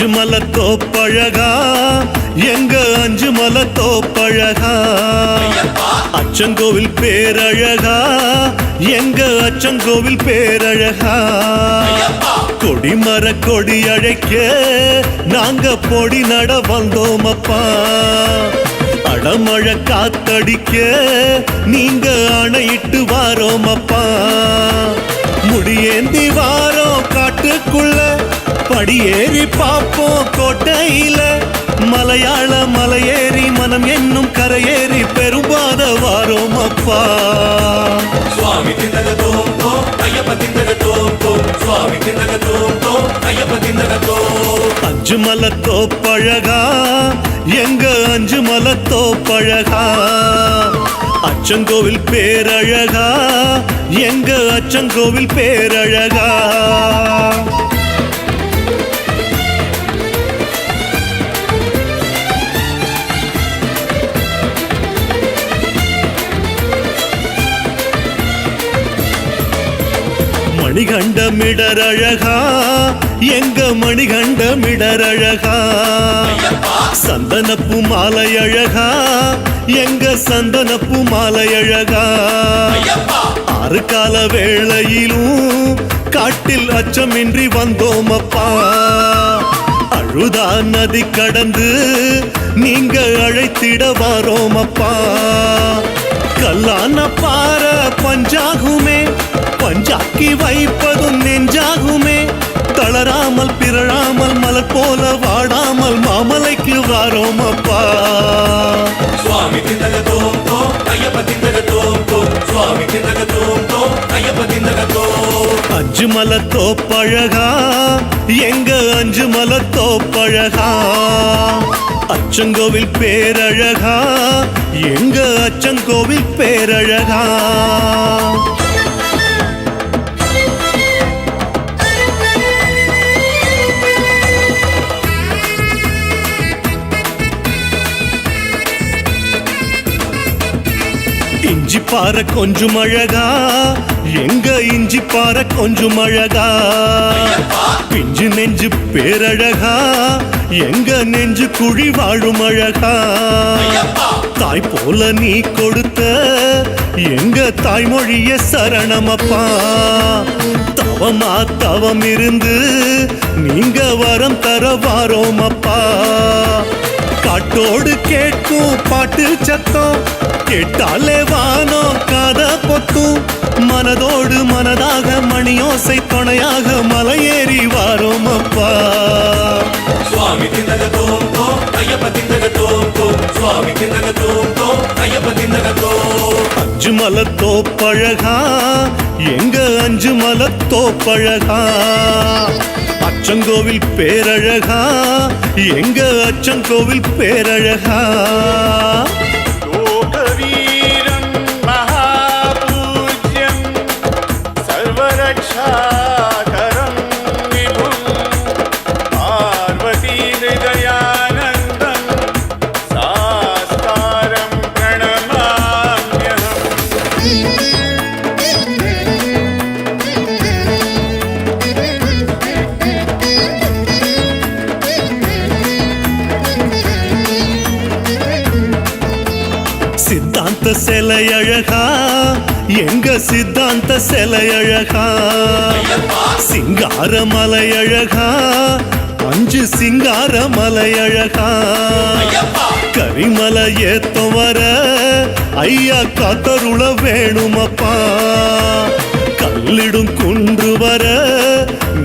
அஞ்சு மலை தோப்பழகா எங்க அஞ்சு மலை தோப்பழகா அச்சங்கோவில் பேரழகா எங்க அச்சங்கோவில் பேரழகா கொடிமர கொடி அழைக்க நாங்க பொடி நட வந்தோம் அப்பா அடமழை காத்தடிக்க நீங்க அணையிட்டு வாரோம் அப்பா முடியேந்தி வாரோம் காட்டுக்குள்ள படியேறி பாப்போம் கோட்டையில மலையாள மலையேறி மனம் என்னும் கரையேறி பெரும்பாத வாரோம் அப்பா சுவாமி திந்தக தோம் தோம் ஐயப்ப திந்தக தோம் தோம் சுவாமி திந்தக தோம் தோம் ஐயப்ப திந்தக தோம் அஞ்சு மலை தோப்பழகா எங்க அஞ்சு மலை தோப்பழகா அச்சங்கோவில் பேரழகா எங்க அச்சங்கோவில் பேரழகா மணிகண்டமிடரழகா எங்க மணிகண்டமிடரழகா சந்தனப்பு மாலை அழகா எங்க சந்தனப்பு மாலை அழகா ஆறு கால வேளையிலும் காட்டில் அச்சமின்றி வந்தோம் அப்பா அழுதா நதி கடந்து நீங்க அழைத்திட வாரோம் அப்பா கல்லான பார பஞ்சாகுமே பஞ்சாக்கி வைப்பதும் நெஞ்சாகுமே தளராமல் பிறழாமல் மலர் போல வாடாமல் மாமலைக்கு வாரோம் அப்பா சுவாமி திந்தக தோம் தோம் ஐயப்ப திந்தக தோம் தோம் சுவாமி திந்தக தோம் தோம் ஐயப்ப திந்தக தோம் அஞ்சு மலை தோப்பழகா எங்க அஞ்சு மலை தோப்பழகா அச்சங்கோவில் பேரழகா எங்க அச்சங்கோவில் பேரழகா இஞ்சி பாற கொஞ்சம் அழகா எங்க இஞ்சி பாற கொஞ்சம் அழகா பிஞ்சு நெஞ்சு பேரழகா எங்க நெஞ்சு குழி வாழும் அழகா தாய் போல நீ கொடுத்த எங்க தாய்மொழிய சரணமப்பா தவமா தவம் இருந்து நீங்க வரம் தர வாரோம் அப்பா காட்டோடு கேட்கும் பாட்டு சத்தம் கேட்டாலே வானோ காத பொத்தும் மனதோடு மனதாக மணியோசை துணையாக மலையேறி வாரோம் அப்பா சுவாமி திந்தக தோம் தோம் ஐயப்ப திந்தக தோம் தோம் சுவாமி திந்தக தோம் தோம் ஐயப்ப திந்தக தோம் அஞ்சு மலை தோப்பழகா எங்க அஞ்சு மலை தோப்பழகா அச்சங்கோவில் பேரழகா எங்க அச்சங்கோவில் பேரழகா लोकवीरं महापूज्यं सर्वरक्षाकरं विभुं पार्वती हृदयानन्दं सास्तारं प्रणमाम्यहम् சித்தாந்த சிலை அழகா எங்க சித்தாந்த சிலை அழகா சிங்கார மலை அழகா அஞ்சு சிங்கார மலை அழகா கரிமலை ஏத்தம் வர ஐயா காத்தருள வேணுமப்பா கல்லிடும் குன்று வர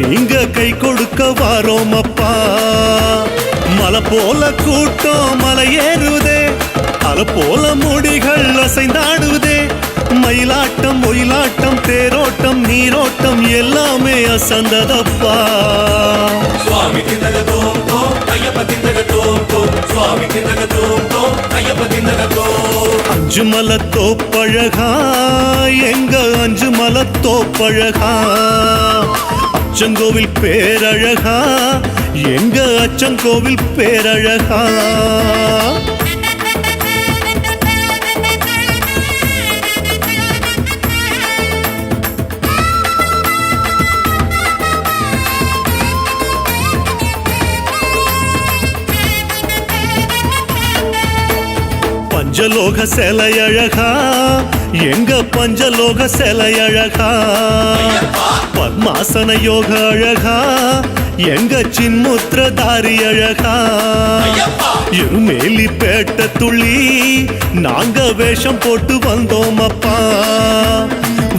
நீங்க கை கொடுக்க வாரோம் அப்பா மலை போல கூட்டம் மலை ஏறுதே அலை போல முடிகள் அசைந்தாடுதே மயிலாட்டம் ஒயிலாட்டம் தேரோட்டம் நீரோட்டம் எல்லாமே அசந்ததப்பா சுவாமி திந்தக தோம் தோம் ஐயப்ப திந்தக தோம் தோம் சுவாமி திந்தக தோம் தோம் ஐயப்ப திந்தக தோம் அஞ்சு மலை தோப்பழகா எங்க அஞ்சு மலை தோப்பழகா அச்சங்கோவில் பேரழகா எங்க அச்சங்கோவில் பேரழகா பஞ்சலோக சிலை அழகா எங்க பஞ்சலோக சிலை அழகா பத்மாசன யோக அழகா எங்க சின்முத்திரதாரி அழகா இருமேலி பேட்ட துள்ளி நாங்க வேஷம் போட்டு வந்தோம் அப்பா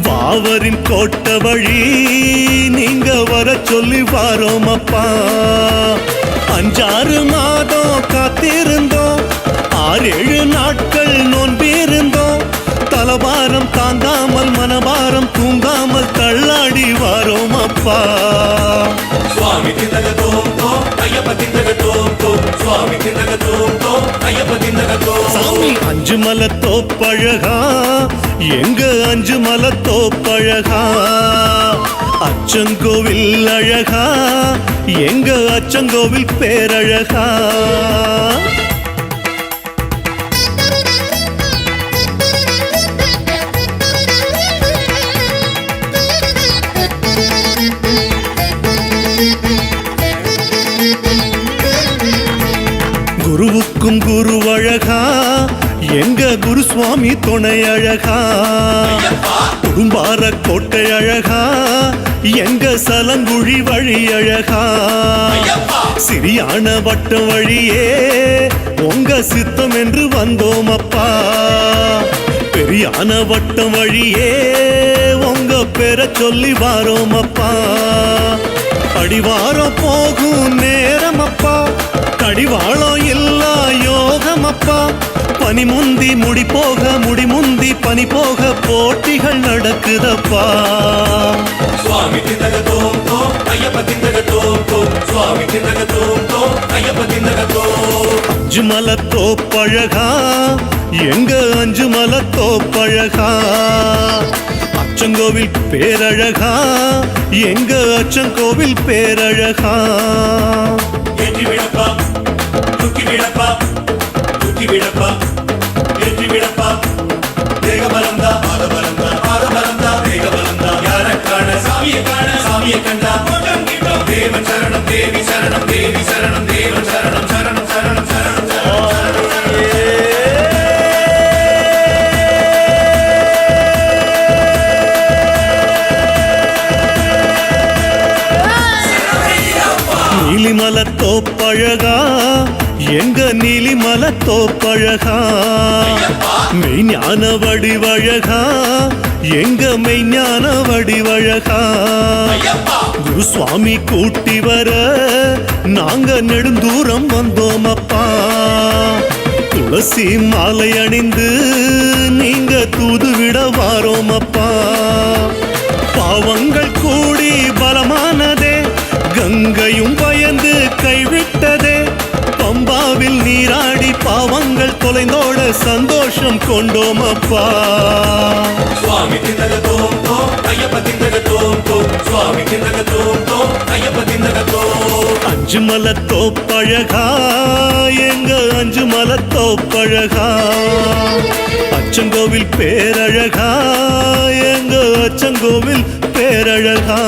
வாவரின் கோட்ட வழி நீங்க வர சொல்லி வாரோம் அப்பா 5-6 மாதம் காத்திருந்தோம் 6-7 நாட்கள் நோன்பிருந்தோம் தலபாரம் தாங்காமல் மனபாரம் தூங்காமல் தள்ளாடி வாரோம் அப்பா சுவாமி திந்தக தோம் தோம் ஐயப்ப திந்தக தோம் தோம் சுவாமி திந்தக தோம் தோம் ஐயப்ப திந்தக தோம் சாமி 5 மலை தோப்பழகா எங்க 5 மலை தோப்பழகா அச்சங்கோவில் அழகா எங்க அச்சங்கோவில் பேரழகா குருவுக்கும் குருவழகா எங்க குரு சுவாமி துணை அழகா குடும்பார கோட்டை அழகா எங்க சலங்குழி வழி அழகா சிறியான வட்டம் வழியே உங்க சித்தம் என்று வந்தோம் அப்பா பெரியான வட்டம் வழியே உங்க பேரை சொல்லி வாரோம் அப்பா அடிவாரம் போகும் நேரம் அப்பா கடிவாளம் இல்லா யோகம் அப்பா பனி முந்தி முடி போக முடி முந்தி பனி போக போட்டிகள் நடக்குதப்பா சுவாமி திந்தக தோம் தோம் ஐயப்ப திந்தக தோம் தோம் சுவாமி திந்தக தோம் தோம் ஐயப்ப திந்தக தோம் 5 மலை தோப்பழகா எங்க 5 மலை தோப்பழகா அச்சங்கோவில் பேரழகா எங்க அச்சங்கோவில் பேரழகா ஏற்றி விடப்பா தூக்கி விடப்பா தூக்கி விடப்பா ஏற்றி விடப்பா தேக பலந்தா பாத பலந்தா பாத பலந்தா தேக பலந்தா யார காண சாமியை கண்டா தேவன் சரணம் தேவி சரணம் தேவி சரணம் தேவன் சரணம் சரணம் சரணம் சரணம் நீலிமலை தோப்பழகா எங்க நீலிமலை தோப்பழகா மெய்ஞான வடிவழகா எங்க மெய்ஞான வடிவழகா குரு சுவாமி கூட்டி வர நாங்க நெடுந்தூரம் வந்தோம் அப்பா துளசி மாலை அணிந்து நீங்க தூது விட வாரோம் அப்பா பாவங்கள் கூடி பலமானதே கங்கையும் பயந்து கைவிட்டதே பம்பாவில் நீராடி பாவங்கள் தொலைந்தோட சந்தோஷம் கொண்டோம் அப்பா சுவாமி திந்தக தோம் தோம் ஐயப்ப திந்தக தோம் தோம் சுவாமி திந்தக தோம் தோம் ஐயப்ப திந்தக தோம் 5 மலை தோப்பழகா எங்க 5 மலை தோப்பழகா அச்சங்கோவில் பேரழகா எங்க அச்சங்கோவில் பேரழகா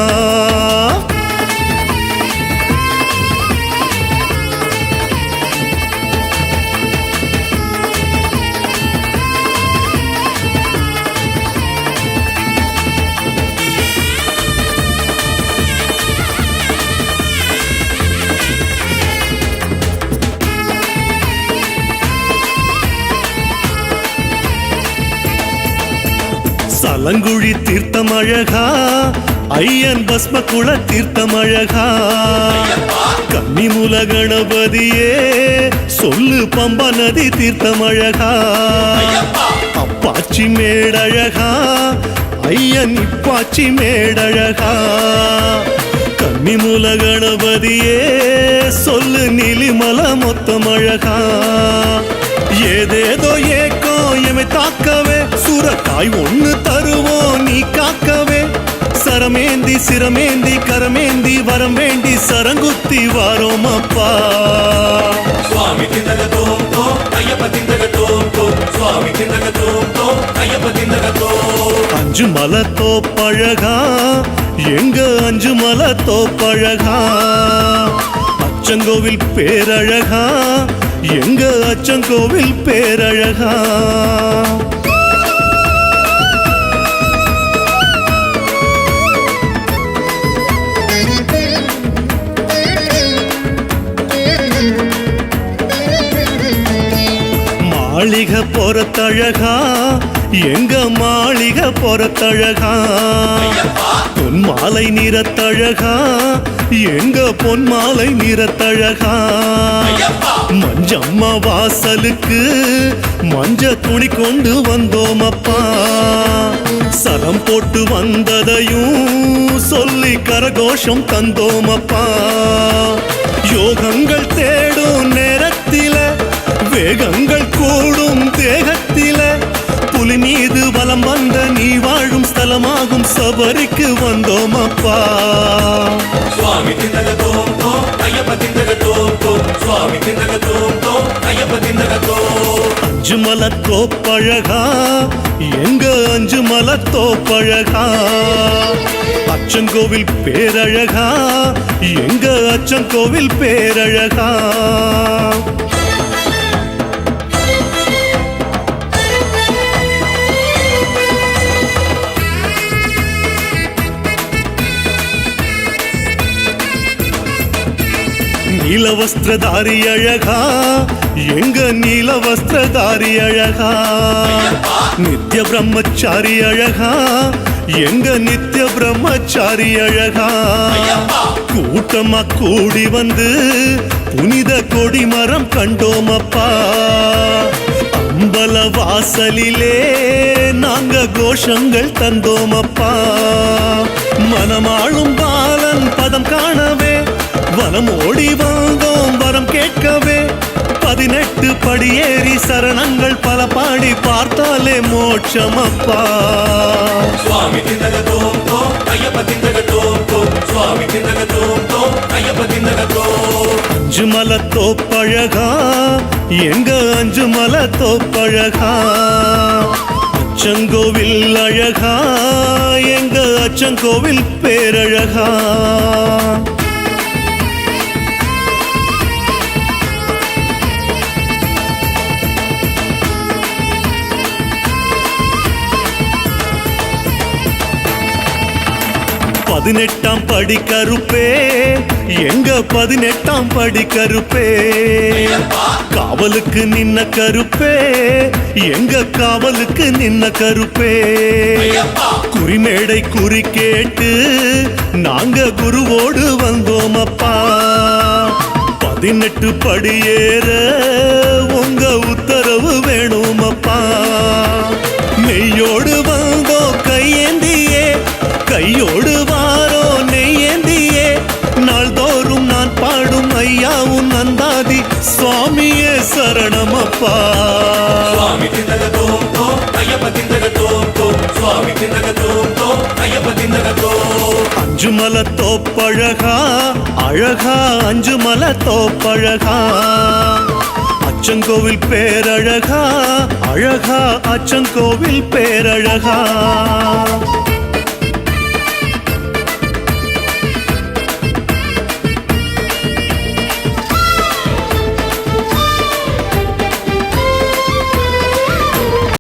சலங்குழி தீர்த்தம் அழகா ஐயன் பஸ்ம குல தீர்த்தம் அழகா கன்னிமூல கணபதியே சொல்லு பம்பா நதி தீர்த்தம் அழகா அப்பாச்சி மேடழகா ஐயன் இப்பாச்சி மேடழகா கன்னிமூல கணபதியே சொல்லு நீலிமல மொத்தம் அழகா ஏதேதோ ஏக்கம் எமை தாக்கவே சூரக்காய் ஒண்ணு தருவோம் நீ காக்கவே சரமேந்தி சிரமேந்தி கரமேந்தி வரம் வேண்டி சரங்குத்தி வாரோம் அப்பா சுவாமி திந்தக தோம் தோம் ஐயப்ப திந்தக தோம் தோம் சுவாமி திந்தக தோம் தோம் ஐயப்ப திந்தக தோம் 5 மலை தோப்பழகா எங்க 5 மலை தோப்பழகா அச்சங்கோவில் பேரழகா எங்க அச்சங்கோவில் பேரழகா மாளிகை பொறத்தழகா எங்க மாளிகை பொறத்தழகா பொன் மாலை நிறத்தழகா எங்க பொன் மாலை நிறத்தழகா மஞ்சம்மா வாசலுக்கு மஞ்ச துணி கொண்டு வந்தோம் அப்பா சரம் போட்டு வந்ததையும் சொல்லி கரகோஷம் தந்தோம் அப்பா யோகங்கள் தேடும் நேரத்தில வேகங்கள் கூடும் தேகத்தில புலி மீது வலம் வந்த நீ வாழும் ஸ்தலமாகும் சபரிக்கு வந்தோம் அப்பா சுவாமி திந்தக தோம் தோம் ஐயப்ப திந்தக தோம் தோம் சுவாமி திந்தக தோம் தோம் ஐயப்ப திந்தக தோம் அஞ்சு மலை தோப்பழகா எங்க அஞ்சு மலை தோப்பழகா அச்சங்கோவில் பேரழகா எங்க அச்சங்கோவில் பேரழகா நீலவஸ்திரதாரி அழகா எங்க நீலவஸ்திரதாரி அழகா நித்ய பிரம்மச்சாரி அழகா எங்க நித்ய பிரம்மச்சாரி அழகா கூட்டமா கூடி வந்து புனித கொடி மரம் கண்டோம் அப்பா அம்பல வாசலிலே நாங்க கோஷங்கள் தந்தோம் அப்பா மனமாளும் பாலன் பதம் காணவே வனம் ஓடி வந்தோம் வரம் கேட்கவே 18 படியேறி சரணங்கள் பல பாடி பார்த்தாலே மோட்சம் அப்பா சுவாமி திந்தக தோம் தோம் ஐயப்ப திந்தக தோம் தோம் சுவாமி திந்தக தோம் தோம் ஐயப்ப திந்தக தோம் அஞ்சு மலை தோப்பழகா எங்க அஞ்சு மலை தோப்பழகா அச்சங்கோவில் அழகா எங்க அச்சங்கோவில் பேரழகா பதினெட்டாம் படி கருப்பே எங்க 18ஆம் படி கருப்பே காவலுக்கு நின்ன கருப்பே எங்க காவலுக்கு நின்ன கருப்பே குறிமேடை குறி கேட்டு நாங்க குருவோடு வந்தோம் அப்பா 18 படி ஏற உங்க உத்தரவு வேணும் அப்பா நெய்யோடு வந்தோம் கையேந்தியே கையோடு வாரோ நெய்யேந்தியே நாள்தோறும் நான் பாடும் ஐயாவும் நந்தாதி சுவாமியே சரணமப்பா சுவாமி திந்தக தோம் தோம் ஐயப்ப திந்தக தோம் தோம் சுவாமி திந்தக தோம் தோம் ஐயப்ப திந்தக தோம் அஞ்சு மலை தோப்பழகா அழகா அஞ்சு மலை தோப்பழகா அச்சங்கோவில் பேரழகா அழகா அச்சங்கோவில் பேரழகா